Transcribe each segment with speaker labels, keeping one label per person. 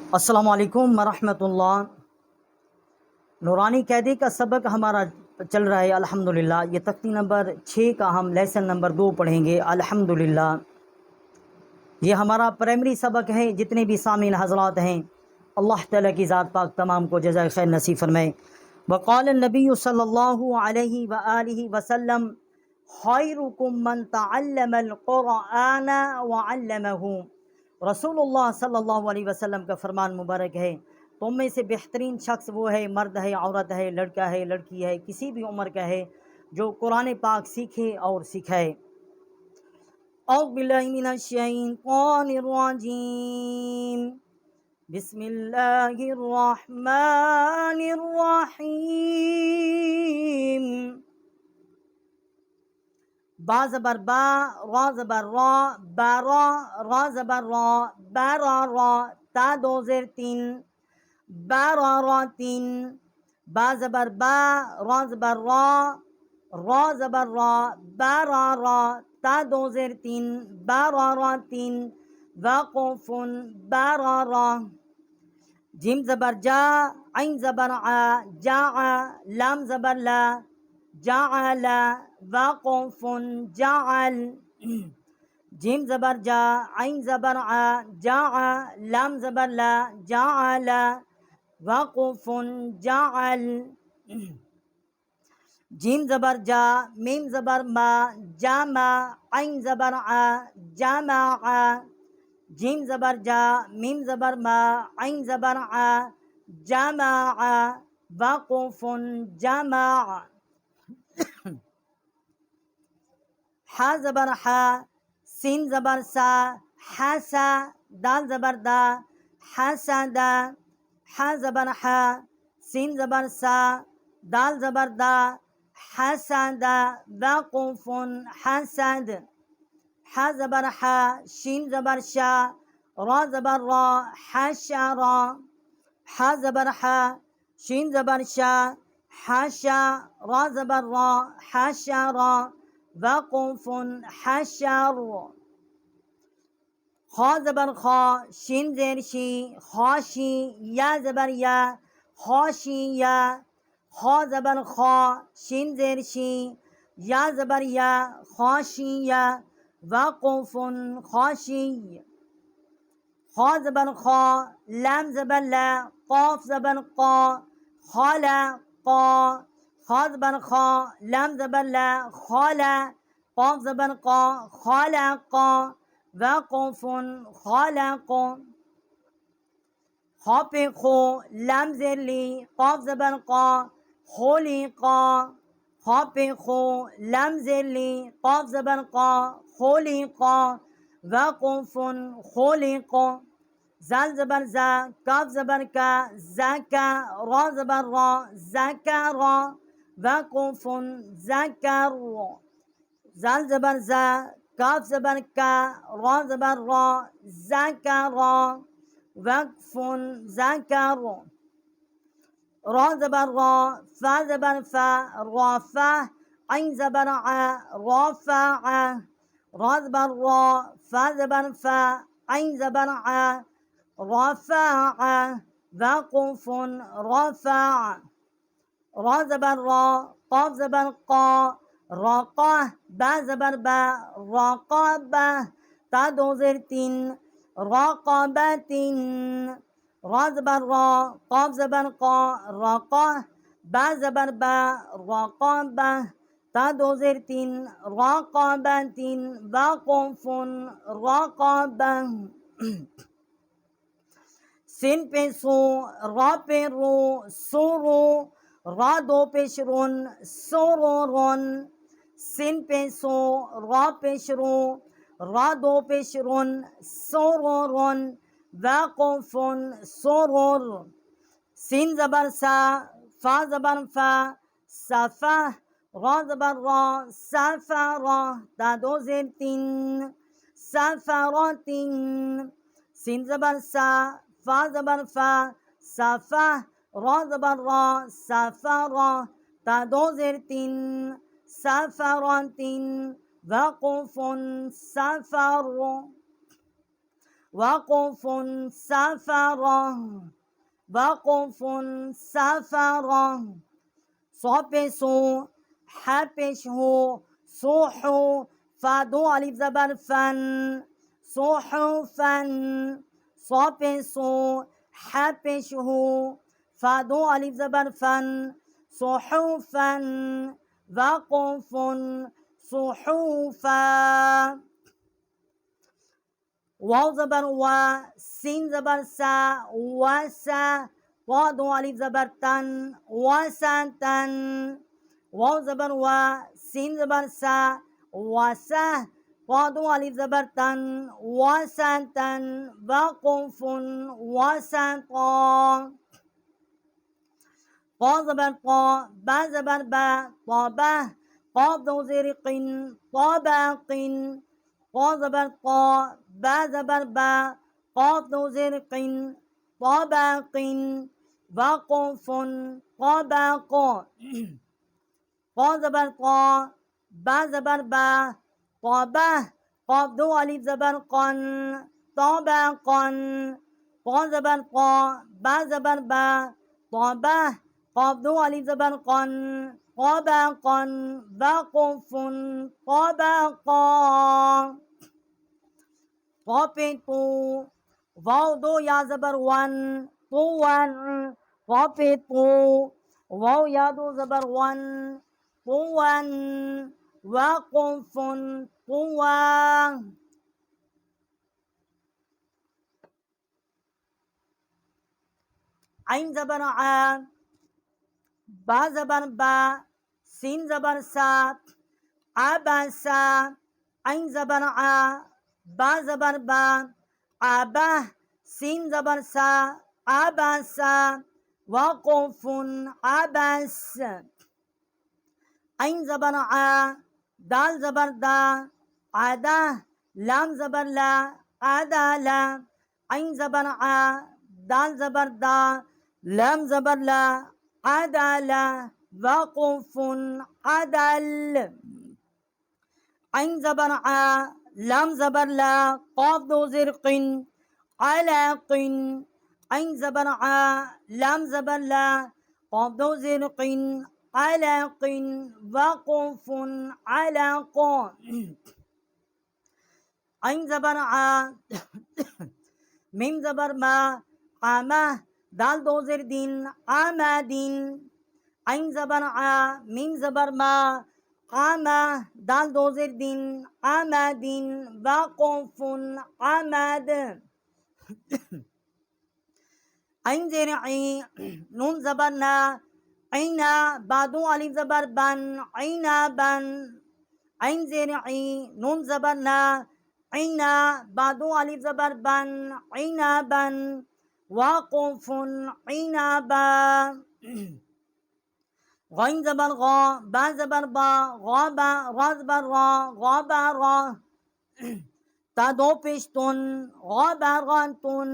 Speaker 1: अस्सलामु अलैकुम वरहमतुल्लाह। नूरानी कैदी का सबक हमारा चल रहा है अल्हम्दुलिल्लाह। ये तख्ती नंबर 6 का हम लेसन नंबर 2 पढ़ेंगे अल्हम्दुलिल्लाह। ये हमारा प्राइमरी सबक है। जितने भी सामीन हज़रात हैं, अल्लाह ताला की ज़ात पाक तमाम को जज़ाए खैर नसीब फरमाए। वक़ाल नबी सल्लल्लाहु अलैहि व आलिहि वसल्लम खैरुकुम मन तअल्लमल क़ुरआन व अल्लमहु। रसूलुल्लाह सल्लल्लाहु अलैहि वसल्लम का फरमान मुबारक है, तुम में से बेहतरीन शख्स वो है, मर्द है, औरत है, लड़का है, लड़की है, किसी भी उम्र का है, जो कुरान पाक सीखे और सिखाए। औज़ु बिल्लाहि मिनश शैतानिर रजीम। बिस्मिल्लाहिर रहमानिर रहीम। बा ज़बर बा, रा ज़बर रा, बारा, रा ज़बर रा, बारा रा, ता दो ज़ेर तीन, बारा रा तीन। बा ज़बर बा, रा ज़बर रा, रा ज़बर रा, बारा रा, ता दो ज़ेर तीन, बारा रा तीन। वाक़ुफ़ुन, बारा रा। जिम ज़बर जा, ऐन ज़बर आ, जा आ, लाम ज़बर ला, जाअला, वाक़ुफ़ुन, जाअल। जिम ज़बर जा, ऐन ज़बर आ, जा आ, लाम ज़बर ला, जाअला, वाक़ुफ़ुन, जाअल। जिम ज़बर जा, मीम ज़बर मा, जामा, ऐन ज़बर आ, जामा आ। जिम ज़बर जा, मीम ज़बर मा, ऐन ज़बर आ, जामा आ, वाक़ुफ़ुन, जामा। हा ज़बर हा, सीन ज़बर सा, हासा, दाल ज़बर दा, हासादा। हा ज़बर हा, सीन ज़बर सा, दाल ज़बर दा, हासादा, वाक़ुफ़ुन, हासद। हा ज़बर हा, शीन ज़बर शा, रा ज़बर रा, हाशारा। हा ज़बर हा, शीन ज़बर शा, हाशा, रा ज़बर रा, हाशारा, वाक़ुफ़ुन, हाशार। खा ज़बर खा, शीन ज़ेर शी, खाशी, या ज़बर या, खाशिया। खा ज़बर खा, शीन ज़ेर शी, या ज़बर या, खाशिया, वाक़ुफ़ुन, खाशी। खा ज़बर खा, लाम ज़बर ला, क़ाफ़ ज़बर क़ा, खाला, क़ा। खा ज़बर खा, लाम ज़बर ला, खाला, क़ाफ़ ज़बर क़ा, खाला, क़ा, वाक़ुफ़ुन, खालाक़। खा पे खो, लाम ज़ेर ली, क़ाफ़ ज़बर क़ा, खोलिक़ा। खा पे खो, लाम ज़ेर ली, क़ाफ़ ज़बर क़ा, खोलिक़ा, वाक़ुफ़ुन, खोलिक़। ज़ाल ज़बर ज़ा, काफ़ ज़बर का, ज़ाका, रा ज़बर रा, ज़ाकारा, वाक़ुफ़ुन, ज़ाकार। ज़ाल ज़बर ज़ा, काफ़ ज़बर का, रा ज़बर रा, ज़ाकारा, वक़्फ़ुन, ज़ाकार। रा ज़बर रा, फ़ा ज़बर फ़ा, राफ़ा, ऐन ज़बर आ, राफ़ा। रा ज़बर रा, फ़ा ज़बर फ़ा, ऐन ज़बर आ, राफ़ा, वाक़ुफ़ुन, राफ़ा। रा ज़बर रा, क़ाफ़ ज़बर क़ा, राक़ा, बा ज़बर बा, राक़ाबा, ता दो ज़ेर तीन, राक़ाबातिन। रा ज़बर रा, क़ाफ़ ज़बर क़ा, राक़ा, बा ज़बर बा, राक़ाबा, ता दो ज़ेर तीन, राक़ाबातिन, वाक़ुफ़ुन, राक़ाबा। सिन पे सो, रा पे रो, सोरो, रा दो पेश रोन, सोरोन। सिन पे सो, रा पेश रो, रा दो पेश रोन, सोरोन, वाक़ुफ़ुन, सोरोर। सिन ज़बर सा, फ़ा ज़बर फ़ा, सफ़ा, रा ज़बर रा, सफ़ारा, ता दो ज़ेर तीन, सफ़ारातिन। सिन ज़बर सा, फ़ा ज़बर फ़ा, सफ़ा, रा ज़बर रा, सफ़ारा, ता दो ज़ेर तीन, सफ़ारातिन, वाक़ुफ़ुन, सफ़ार। وقف سفر وقف سفر صحبس حبشه صح فدو ألف زبر فن صحفا صحبس حبشه فدو ألف زبر فن صحفا وقف صحوفا واو زبر و سين زبر سا وسا ضاد ألف زبر تن وسنتن واو زبر و سين زبر سا وسا ضاد ألف زبر تن وسنتن وقف وسطا قا زبر قا با زبر با طابه قاف ذو زرق طابق قا زبر قا با زبر با قاف ذو زرق طابق وقف طبق قا زبر قا با زبر با طابه قاف ذو ألف زبر قن طابقا قا زبر قا با زبر با طابه قاف ذو ألف زبر قن طبقا وقف طبقا طابطو واو دو یا زبر ون طوان طابطو واو یا دو زبر ون طوان وقف طوان عين زبر ع با زبر با سين زبر سا عبسا عين زبر ع با زبر با عبه سين زبر سا عبسا وقف عبس عين زبر ع دال زبر دا عدا لام زبر لا عدلا عين زبر ع دال زبر دا لام زبر لا عدلا وقف عدل عين زبر ع لام زبر لا قاف ذو زرق علق عين زبر ع لام زبر لا قاف ذو زرق علق وقف علق عين زبر ع ميم زبر ما عامه دال دو زر دين عمدين عين زبر ع ميم زبر ما عامه دال دو زر دين عمدين وقف عمد عين زر عي نون زبر نا عينا بعدو ألف زبر بن عنبا عين زر عي نون زبر نا عينا بعدو ألف زبر بن عنبا وقف عنبا غين زبر غا با زبر با غابا را زبر را غابا را تا دو پیشتون غابرغانتون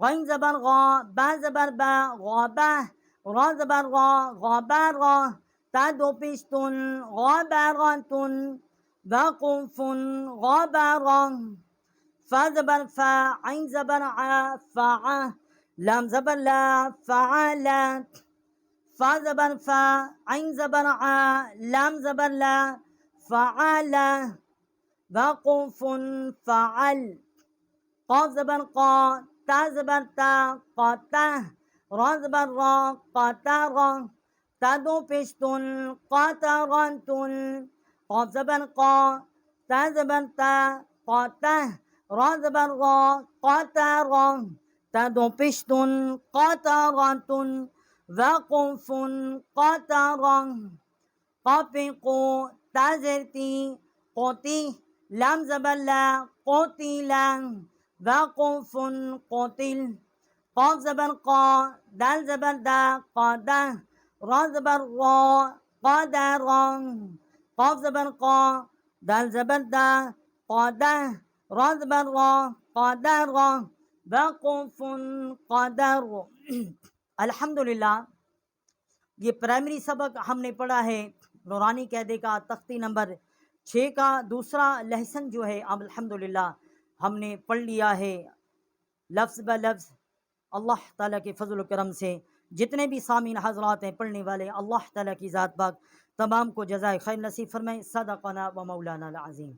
Speaker 1: غين زبر غا با زبر با غابه را زبر غا غابر را تا دو پیشتون غابرغانتون وقف غابرا فا زبر فا عين زبر ع فع لام زبر لا فعلت فا زبر فا عين زبر ع لام زبر لا فعل وقف فعل قاف زبر قا تا زبر تا قاته را زبر را قاتر تا دو پیشتون قاترانتون قاف زبر قا تا زبر تا قاته را زبر را قاتر تا دو پیشتون قاترانتون وقف قاتر قافقو تا زرتی قوتي لام زبر لا قتلا وقف قتل قاف زبر قا دال زبر دا قاده را زبر را قادر قاف زبر قا دال زبر دا قاده را زبر را قادر وقف قادر अल्हम्दुलिल्लाह ये प्राइमरी सबक हमने पढ़ा है नूरानी कायदे का तख्ती नंबर 6 का दूसरा लेसन जो है अल्हम्दुलिल्लाह ہم نے پڑھ لیا ہے لفظ بہ لفظ اللہ تعالیٰ کے فضل و کرم سے۔ جتنے بھی سامعین حضرات ہیں پڑھنے والے، اللہ تعالیٰ کی ذات پاک تمام کو جزائے خیر نصیب فرمائے۔ صدقنا و مولانا العظیم۔